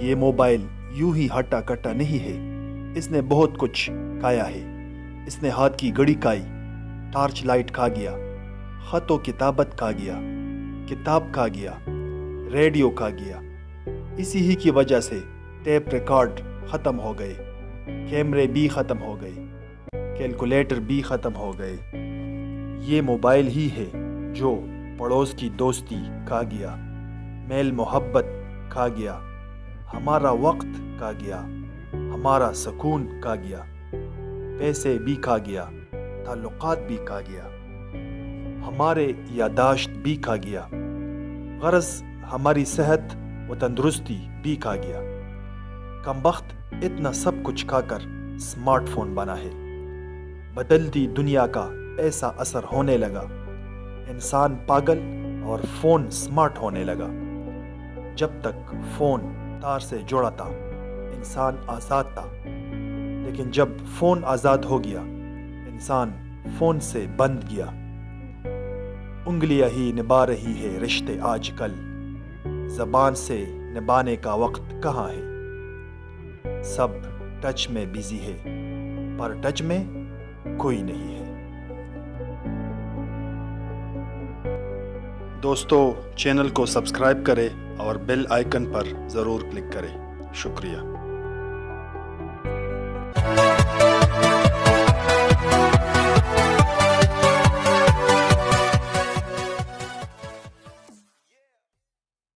یہ موبائل یوں ہی ہٹا کٹا نہیں ہے، اس نے بہت کچھ کھایا ہے۔ اس نے ہاتھ کی گھڑی کھائی، ٹارچ لائٹ کھا گیا، خط و کتابت کھا گیا، کتاب کھا گیا، ریڈیو کھا گیا۔ اسی ہی کی وجہ سے ٹیپ ریکارڈ ختم ہو گئے، کیمرے بھی ختم ہو گئے، کیلکولیٹر بھی ختم ہو گئے۔ یہ موبائل ہی ہے جو پڑوس کی دوستی کھا گیا، میل محبت کھا گیا، ہمارا وقت کھا گیا، ہمارا سکون کھا گیا، پیسے بھی کھا گیا، تعلقات بھی کھا گیا، ہمارے یاداشت بھی کھا گیا، غرض ہماری صحت و تندرستی بھی کھا گیا۔ کم بخت اتنا سب کچھ کھا کر اسمارٹ فون بنا ہے۔ بدلتی دنیا کا ایسا اثر ہونے لگا، انسان پاگل اور فون اسمارٹ ہونے لگا۔ جب تک فون تار سے جڑا تھا انسان آزاد تھا، لیکن جب فون آزاد ہو گیا انسان فون سے بند گیا۔ انگلیاں ہی نبھا رہی ہے رشتے آج کل، زبان سے نبھانے کا وقت کہاں ہے۔ سب ٹچ میں بزی ہے پر ٹچ میں کوئی نہیں ہے۔ دوستو، چینل کو سبسکرائب کریں اور بیل آئیکن پر ضرور کلک کریں۔ شکریہ۔